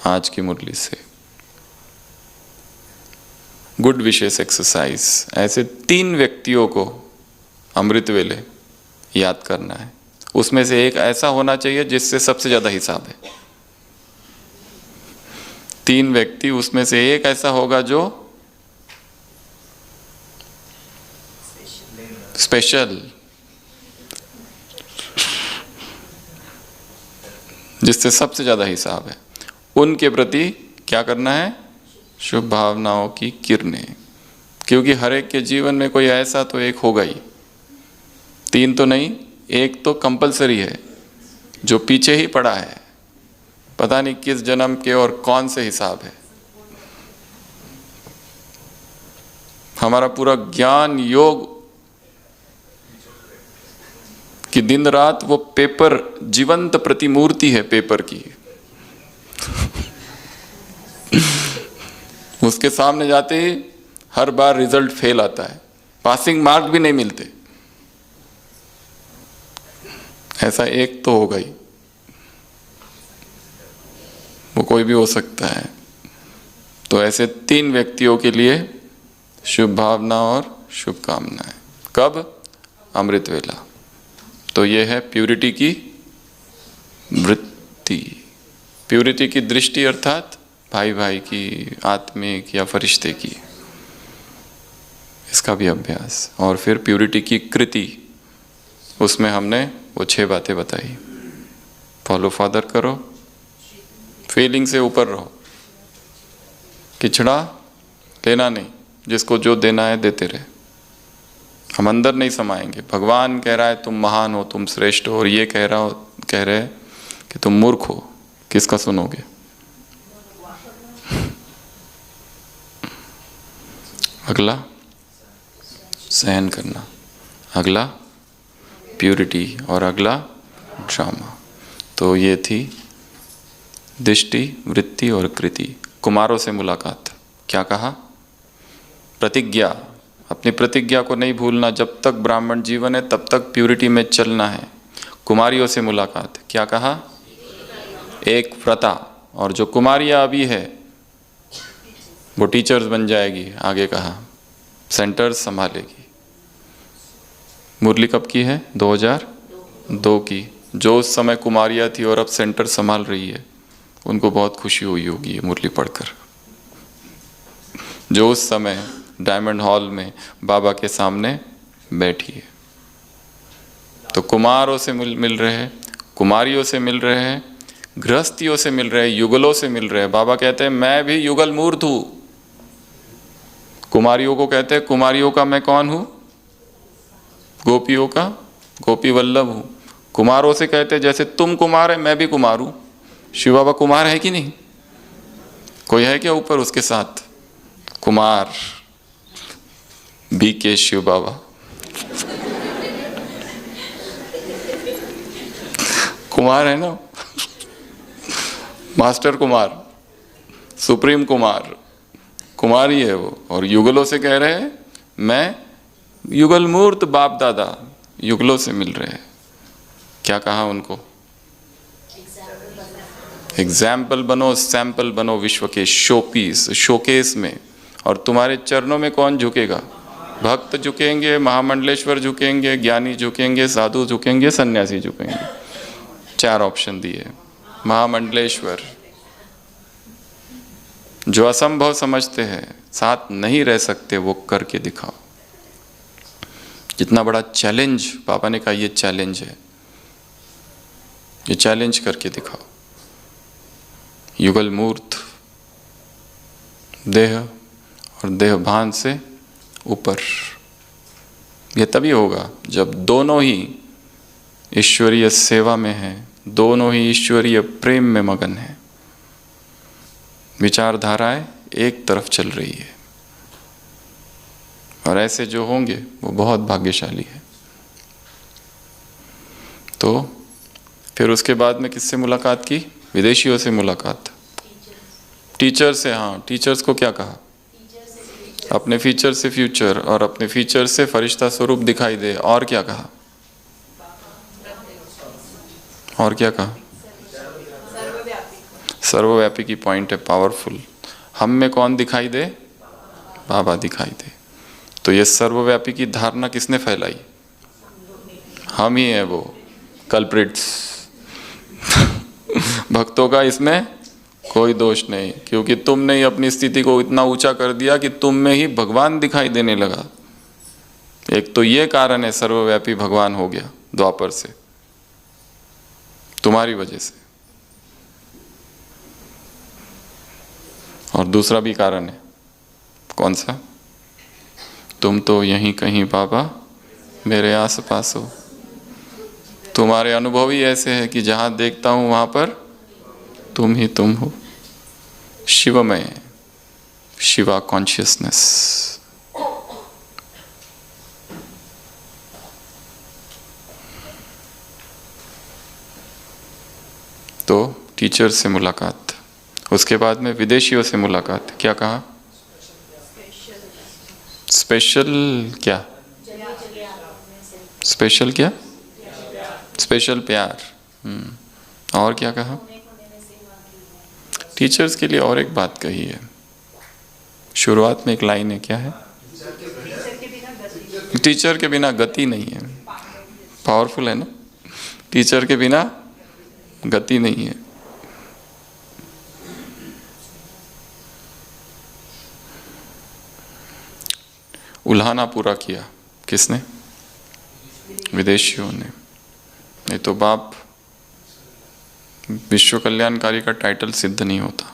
आज की मुरली से। Good wishes exercise. ऐसे 3 व्यक्तियों को अमृत वेले याद करना है। उसमें से एक ऐसा होना चाहिए जिससे सबसे ज्यादा हिसाब है। 3 व्यक्ति, उसमें से एक ऐसा होगा जो स्पेशल, जिससे सबसे ज्यादा हिसाब है। उनके प्रति क्या करना है? शुभ भावनाओं की किरणें। क्योंकि हर एक के जीवन में कोई ऐसा तो एक होगा ही। 3 तो नहीं, एक तो कंपलसरी है, जो पीछे ही पड़ा है, पता नहीं किस जन्म के और कौन से हिसाब है। हमारा पूरा ज्ञान योग कि दिन रात वो पेपर, जीवंत प्रतिमूर्ति है पेपर की। उसके सामने जाते ही हर बार रिजल्ट फेल आता है, पासिंग मार्क भी नहीं मिलते। ऐसा एक तो होगा ही, वो कोई भी हो सकता है। तो ऐसे 3 व्यक्तियों के लिए शुभ भावना और शुभकामनाएं। कब? अमृत वेला। तो ये है प्यूरिटी की वृत्ति। प्यूरिटी की दृष्टि अर्थात भाई भाई की, आत्मिक या फरिश्ते की, इसका भी अभ्यास। और फिर प्यूरिटी की कृति, उसमें हमने वो 6 बातें बताई। फॉलो फादर करो, फीलिंग से ऊपर रहो, किचड़ा लेना नहीं, जिसको जो देना है देते रहे। हम अंदर नहीं समाएंगे। भगवान कह रहा है तुम महान हो, तुम श्रेष्ठ हो, और ये कह रहे कि तुम मूर्ख हो। किसका सुनोगे? अगला सहन करना, अगला प्यूरिटी, और अगला ड्रामा। तो ये थी दृष्टि, वृत्ति और कृति। कुमारों से मुलाकात। क्या कहा? प्रतिज्ञा। अपनी प्रतिज्ञा को नहीं भूलना। जब तक ब्राह्मण जीवन है तब तक प्यूरिटी में चलना है। कुमारियों से मुलाकात। क्या कहा? एक व्रता। और जो कुमारियां अभी है वो टीचर्स बन जाएगी, आगे कहा सेंटर्स संभालेगी। मुरली कब की है? 2002 की। जो उस समय कुमारियां थी और अब सेंटर संभाल रही है, उनको बहुत खुशी हुई होगी ये मुरली पढ़कर। जो उस समय डायमंड हॉल में बाबा के सामने बैठी है। तो कुमारों से मिल रहे हैं, कुमारियों से मिल रहे हैं, गृहस्थियों से मिल रहे हैं, युगलों से मिल रहे हैं। बाबा कहते हैं मैं भी युगल मूर्त हूं। कुमारियों को कहते हैं, कुमारियों का मैं कौन हूं? गोपियों का गोपी वल्लभ हूं। कुमारों से कहते हैं जैसे तुम कुमार है मैं भी कुमार हूं। शिव बाबा कुमार है कि नहीं? कोई है क्या ऊपर उसके साथ? कुमार BK शिव बाबा। कुमार है ना, मास्टर कुमार, सुप्रीम कुमार, कुमार ही है वो। और युगलों से कह रहे हैं मैं युगल मूर्त बाप दादा युगलों से मिल रहे हैं। क्या कहा उनको? एग्जाम्पल बनो, सैंपल बनो विश्व के शोपीस, शोकेस में। और तुम्हारे चरणों में कौन झुकेगा? भक्त झुकेंगे, महामंडलेश्वर झुकेंगे, ज्ञानी झुकेंगे, साधु झुकेंगे, सन्यासी झुकेंगे। 4 ऑप्शन दिए। महामंडलेश्वर जो असंभव समझते हैं, साथ नहीं रह सकते, वो करके दिखाओ। कितना बड़ा चैलेंज पापा ने कहा, ये चैलेंज है, ये चैलेंज करके दिखाओ। युगल मूर्त, देह और देह भान से ऊपर। यह तभी होगा जब दोनों ही ईश्वरीय सेवा में हैं, दोनों ही ईश्वरीय प्रेम में मगन हैं, विचारधाराएं एक तरफ चल रही है। और ऐसे जो होंगे वो बहुत भाग्यशाली है। तो फिर उसके बाद में किससे मुलाकात की? विदेशियों से मुलाकात, टीचर से। हाँ, टीचर्स को क्या कहा? अपने फीचर से फ्यूचर और अपने फीचर से फरिश्ता स्वरूप दिखाई दे। और क्या कहा? और क्या कहा? सर्वव्यापी की पॉइंट है, पावरफुल। हम में कौन दिखाई दे? बाबा दिखाई दे। तो ये सर्वव्यापी की धारणा किसने फैलाई? हम ही है वो कल्प्रिट्स। भक्तों का इसमें कोई दोष नहीं, क्योंकि तुमने ही अपनी स्थिति को इतना ऊंचा कर दिया कि तुम में ही भगवान दिखाई देने लगा। एक तो ये कारण है सर्वव्यापी भगवान हो गया द्वापर से, तुम्हारी वजह से। और दूसरा भी कारण है, कौन सा? तुम तो यहीं कहीं बाबा मेरे आस पास हो। तुम्हारे अनुभव ही ऐसे है कि जहां देखता हूं वहां पर तुम ही तुम हो। शिवमय, शिवा कॉन्शियसनेस। तो टीचर से मुलाकात, उसके बाद में विदेशियों से मुलाकात। क्या कहा? स्पेशल क्या? स्पेशल क्या? स्पेशल प्यार। और क्या कहा? टीचर्स के लिए और एक बात कही है। शुरुआत में एक लाइन है, क्या है? टीचर के बिना गति नहीं है। पावरफुल है ना? टीचर के बिना गति नहीं है। उल्हाना पूरा किया किसने? विदेशियों ने। नहीं तो बाप विश्व कल्याणकारी का टाइटल सिद्ध नहीं होता।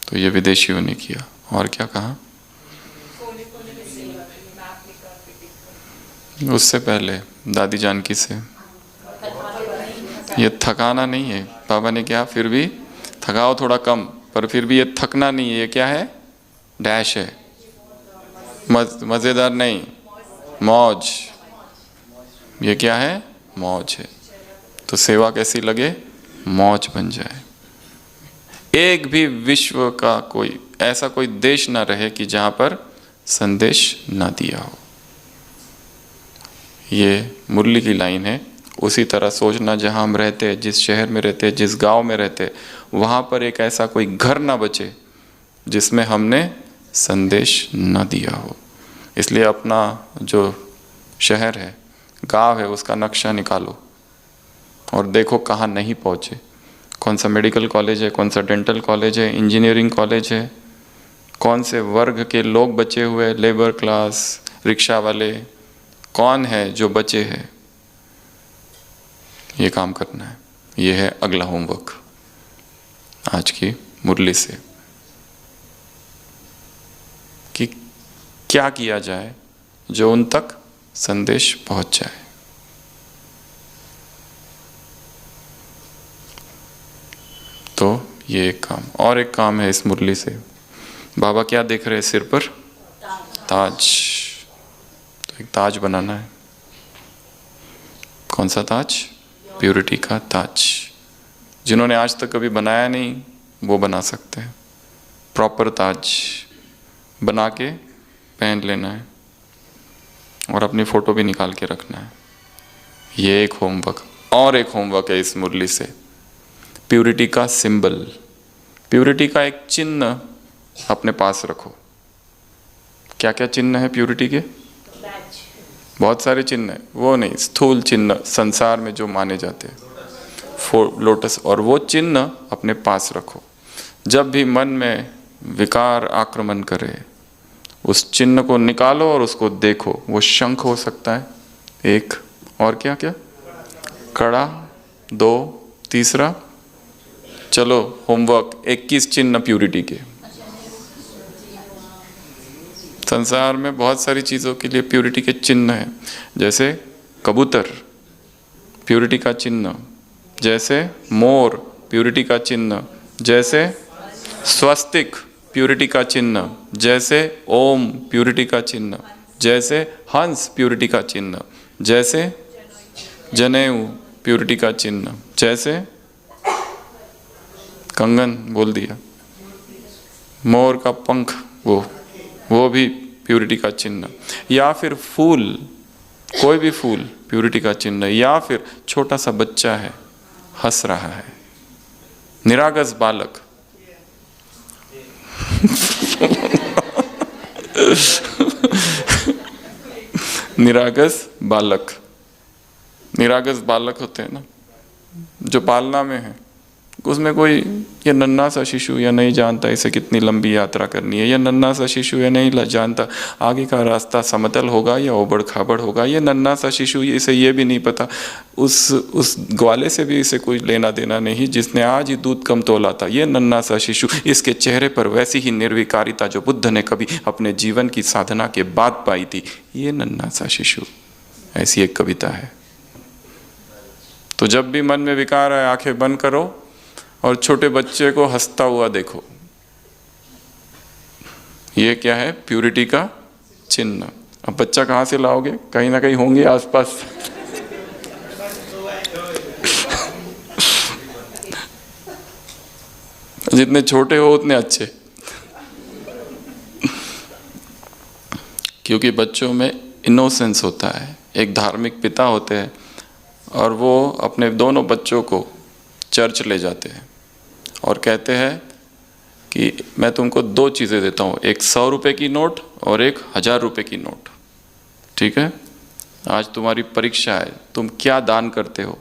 तो ये विदेशियों ने किया। और क्या कहा? उससे पहले दादी जानकी से। ये थकाना नहीं है, बाबा ने क्या फिर भी थकाओ थोड़ा कम, पर फिर भी ये थकना नहीं है। ये क्या है? डैश है, मजेदार नहीं, मौज। ये क्या है? मौज है। तो सेवा कैसी लगे? मौज बन जाए। एक भी विश्व का कोई ऐसा कोई देश ना रहे कि जहां पर संदेश ना दिया हो। ये मुरली की लाइन है। उसी तरह सोचना, जहां हम रहते हैं, जिस शहर में रहते हैं, जिस गांव में रहते हैं, वहां पर एक ऐसा कोई घर ना बचे जिसमें हमने संदेश न दिया हो। इसलिए अपना जो शहर है, गांव है, उसका नक्शा निकालो और देखो कहाँ नहीं पहुँचे। कौन सा मेडिकल कॉलेज है, कौन सा डेंटल कॉलेज है, इंजीनियरिंग कॉलेज है, कौन से वर्ग के लोग बचे हुए, लेबर क्लास, रिक्शा वाले, कौन है जो बचे हैं। ये काम करना है। ये है अगला होमवर्क आज की मुरली से, कि क्या किया जाए जो उन तक संदेश पहुंच जाए। तो ये एक काम। और एक काम है इस मुरली से। बाबा क्या देख रहे हैं सिर पर? ताज। तो एक ताज बनाना है। कौन सा ताज? प्योरिटी का ताज। जिन्होंने आज तक कभी बनाया नहीं वो बना सकते हैं। प्रॉपर ताज बना के पहन लेना है और अपनी फ़ोटो भी निकाल के रखना है। ये एक होमवर्क। और एक होमवर्क है इस मुरली से, प्योरिटी का सिंबल, प्योरिटी का एक चिन्ह अपने पास रखो। क्या क्या चिन्ह है प्योरिटी के? बहुत सारे चिन्ह हैं, वो नहीं, स्थूल चिन्ह संसार में जो माने जाते हैं, लोटस, और वो चिन्ह अपने पास रखो। जब भी मन में विकार आक्रमण करे उस चिन्ह को निकालो और उसको देखो। वो शंख हो सकता है एक, और क्या क्या, कड़ा, दो, तीसरा, चलो होमवर्क 21 चिन्ह प्योरिटी के। संसार में बहुत सारी चीज़ों के लिए प्योरिटी के चिन्ह हैं, जैसे कबूतर प्योरिटी का चिन्ह, जैसे मोर प्योरिटी का चिन्ह, जैसे स्वस्तिक प्योरिटी का चिन्ह, जैसे ओम प्योरिटी का चिन्ह, जैसे हंस प्योरिटी का चिन्ह, जैसे जनेऊ प्योरिटी का चिन्ह, जैसे कंगन बोल दिया, मोर का पंख वो भी प्योरिटी का चिन्ह, या फिर फूल, कोई भी फूल प्योरिटी का चिन्ह, या फिर छोटा सा बच्चा है हंस रहा है, निरागस बालक निरागस बालक होते हैं ना जो पालना में है, उसमें कोई ये नन्हा सा शिशु या नहीं जानता इसे कितनी लंबी यात्रा करनी है, या नन्हा सा शिशु या नहीं जानता आगे का रास्ता समतल होगा या उबड़ खाबड़ होगा, ये नन्हा सा शिशु इसे ये भी नहीं पता, उस ग्वाले से भी इसे कोई लेना देना नहीं जिसने आज ही दूध कम तोला था। ये नन्हा सा शिशु, इसके चेहरे पर वैसी ही निर्विकारिता जो बुद्ध ने कभी अपने जीवन की साधना के बाद पाई थी। ये नन्हा सा शिशु, ऐसी एक कविता है। तो जब भी मन में विकार आए आंखें बंद करो और छोटे बच्चे को हंसता हुआ देखो। ये क्या है? प्योरिटी का चिन्ह। अब बच्चा कहाँ से लाओगे? कहीं ना कहीं होंगे आसपास। जितने छोटे हो उतने अच्छे, क्योंकि बच्चों में इनोसेंस होता है। एक धार्मिक पिता होते हैं और वो अपने दोनों बच्चों को चर्च ले जाते हैं और कहते हैं कि मैं तुमको 2 चीज़ें देता हूँ, एक 100 रुपये की नोट और एक 1000 रुपये की नोट, ठीक है? आज तुम्हारी परीक्षा है, तुम क्या दान करते हो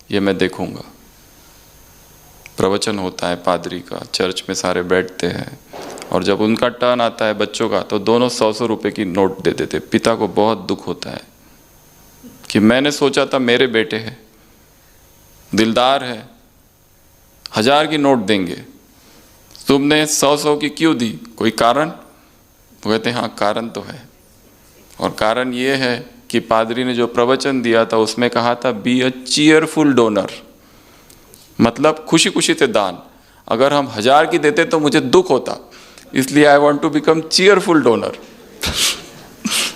ये मैं देखूँगा। प्रवचन होता है पादरी का, चर्च में सारे बैठते हैं और जब उनका टर्न आता है बच्चों का तो दोनों 100 रुपये की नोट दे देते। पिता को बहुत दुख होता है कि मैंने सोचा था मेरे बेटे हैं, दिलदार है, 1000 की नोट देंगे, तुमने 100 की क्यों दी? कोई कारण? वो कहते हैं हाँ कारण तो है, और कारण ये है कि पादरी ने जो प्रवचन दिया था उसमें कहा था बी अ चीयरफुल डोनर, मतलब खुशी खुशी से दान। अगर हम 1000 की देते तो मुझे दुख होता, इसलिए I want to become cheerful donor.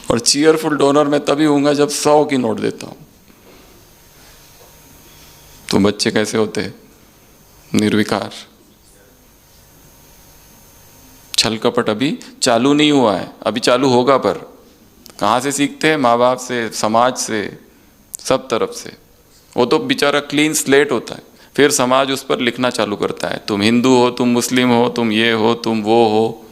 और चीयरफुल डोनर मैं तभी हूँगा जब 100 की नोट देता हूँ। तो बच्चे कैसे होते हैं? निर्विकार। छल कपट अभी चालू नहीं हुआ है, अभी चालू होगा, पर कहाँ से सीखते हैं? माँ बाप से, समाज से, सब तरफ से। वो तो बेचारा क्लीन स्लेट होता है, फिर समाज उस पर लिखना चालू करता है, तुम हिंदू हो, तुम मुस्लिम हो, तुम ये हो, तुम वो हो,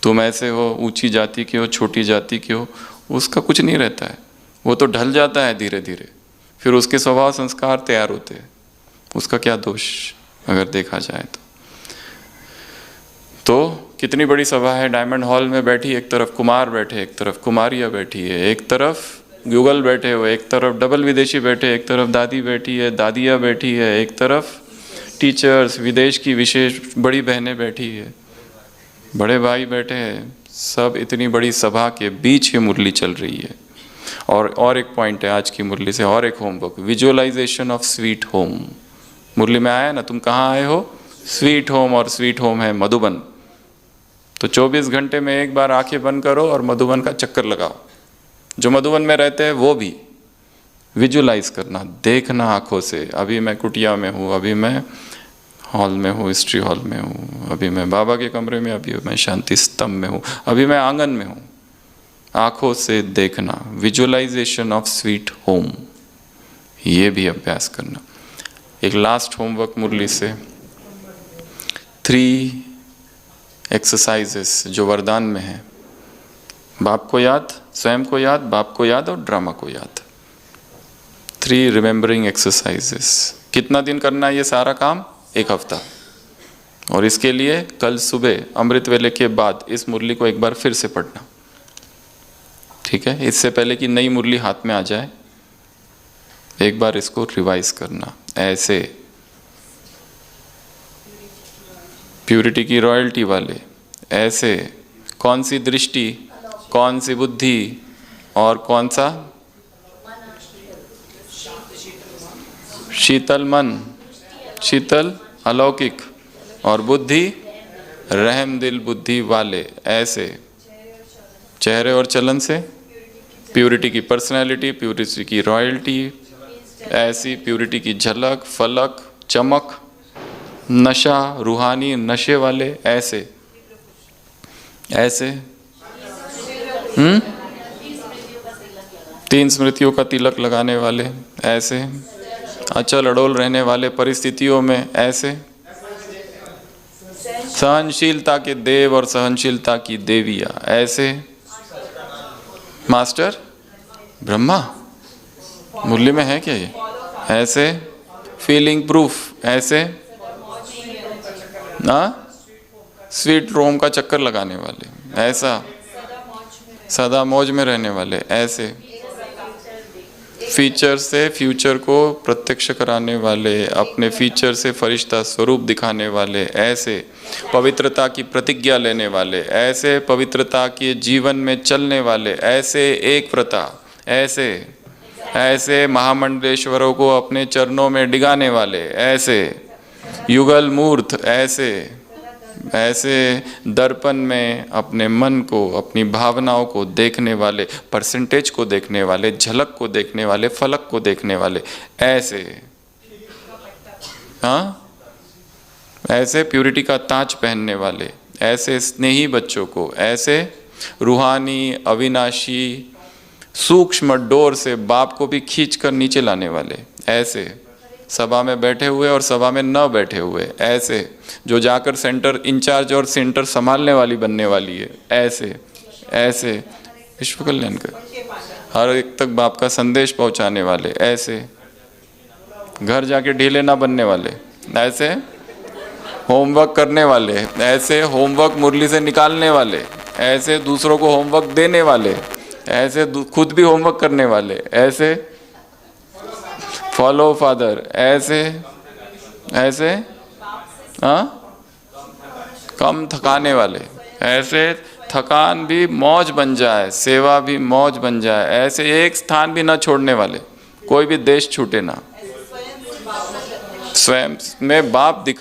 तुम ऐसे हो, ऊंची जाति के हो, छोटी जाति के हो। उसका कुछ नहीं रहता है, वो तो ढल जाता है धीरे धीरे, फिर उसके स्वभाव संस्कार तैयार होते हैं। उसका क्या दोष अगर देखा जाए तो कितनी बड़ी सभा है, डायमंड हॉल में बैठी, एक तरफ कुमार बैठे, एक तरफ कुमारियाँ बैठी है, एक तरफ युगल बैठे हुए, एक तरफ डबल विदेशी बैठे, एक तरफ दादी बैठी है, दादियाँ बैठी है, एक तरफ टीचर्स, विदेश की विशेष बड़ी बहनें बैठी है, बड़े भाई बैठे हैं। सब इतनी बड़ी सभा के बीच ये मुरली चल रही है। और एक पॉइंट है आज की मुरली से, और एक homework, visualisation of sweet home. मुरली में आया ना, तुम कहाँ आए हो? स्वीट होम, और स्वीट होम है मधुबन। तो 24 घंटे में एक बार आंखें बंद करो और मधुबन का चक्कर लगाओ। जो मधुबन में रहते हैं वो भी विजुलाइज करना, देखना आंखों से। अभी मैं कुटिया में हूँ, अभी मैं हॉल में हूँ, हिस्ट्री हॉल में हूँ, अभी मैं बाबा के कमरे में, अभी मैं शांति स्तंभ में हूँ, अभी मैं आंगन में हूँ। आंखों से देखना, विजुअलाइजेशन ऑफ स्वीट होम, ये भी अभ्यास करना। एक लास्ट होमवर्क मुरली से, 3 एक्सरसाइजेस जो वरदान में है। बाप को याद, स्वयं को याद, बाप को याद और ड्रामा को याद। 3 रिमेंबरिंग एक्सरसाइजेस। कितना दिन करना है ये सारा काम? 1 हफ्ता। और इसके लिए कल सुबह अमृत वेले के बाद इस मुरली को एक बार फिर से पढ़ना, ठीक है? इससे पहले कि नई मुरली हाथ में आ जाए, एक बार इसको रिवाइज करना। ऐसे प्यूरिटी की रॉयल्टी वाले, ऐसे कौन सी दृष्टि, कौन सी बुद्धि और कौन सा शीतल मन, शीतल अलौकिक, और बुद्धि रहम दिल बुद्धि वाले। ऐसे चेहरे और चलन से प्यूरिटी की पर्सनैलिटी, प्यूरिटी की रॉयल्टी, ऐसी प्यूरिटी की झलक, फलक, चमक, नशा, रूहानी नशे वाले। ऐसे ऐसे 3 स्मृतियों का तिलक लगाने वाले। ऐसे अचल अडोल रहने वाले परिस्थितियों में। ऐसे सहनशीलता के देव और सहनशीलता की देवियां। ऐसे मास्टर ब्रह्मा मुरली में है क्या ये? ऐसे फीलिंग प्रूफ। ऐसे ना स्वीट रोम का चक्कर लगाने वाले। ऐसा सदा मौज में रहने वाले। ऐसे फीचर से फ्यूचर को प्रत्यक्ष कराने वाले, अपने फीचर से फरिश्ता स्वरूप दिखाने वाले। ऐसे पवित्रता की प्रतिज्ञा लेने वाले, ऐसे पवित्रता के जीवन में चलने वाले। ऐसे एक व्रता, ऐसे ऐसे महामंडलेश्वरों को अपने चरणों में डिगाने वाले। ऐसे युगल मूर्त। ऐसे ऐसे दर्पण में अपने मन को, अपनी भावनाओं को देखने वाले, परसेंटेज को देखने वाले, झलक को देखने वाले, फलक को देखने वाले। ऐसे हाँ, ऐसे प्यूरिटी का ताज पहनने वाले, ऐसे स्नेही बच्चों को, ऐसे रूहानी अविनाशी सूक्ष्म डोर से बाप को भी खींच कर नीचे लाने वाले। ऐसे सभा में बैठे हुए और सभा में न बैठे हुए। ऐसे जो जाकर सेंटर इंचार्ज और सेंटर संभालने वाली बनने वाली है। ऐसे ऐसे विश्व कल्याण कर, हर एक तक बाप का संदेश पहुंचाने वाले। ऐसे घर जाके ढीले ना बनने वाले। ऐसे होमवर्क करने वाले। ऐसे होमवर्क मुरली से निकालने वाले। ऐसे दूसरों को होमवर्क देने वाले। ऐसे खुद भी होमवर्क करने वाले। ऐसे फॉलो फादर। ऐसे ऐसे हाँ, कम थकाने वाले। ऐसे थकान भी मौज बन जाए, सेवा भी मौज बन जाए। ऐसे एक स्थान भी ना छोड़ने वाले, कोई भी देश छूटे ना। स्वयं में बाप दिखा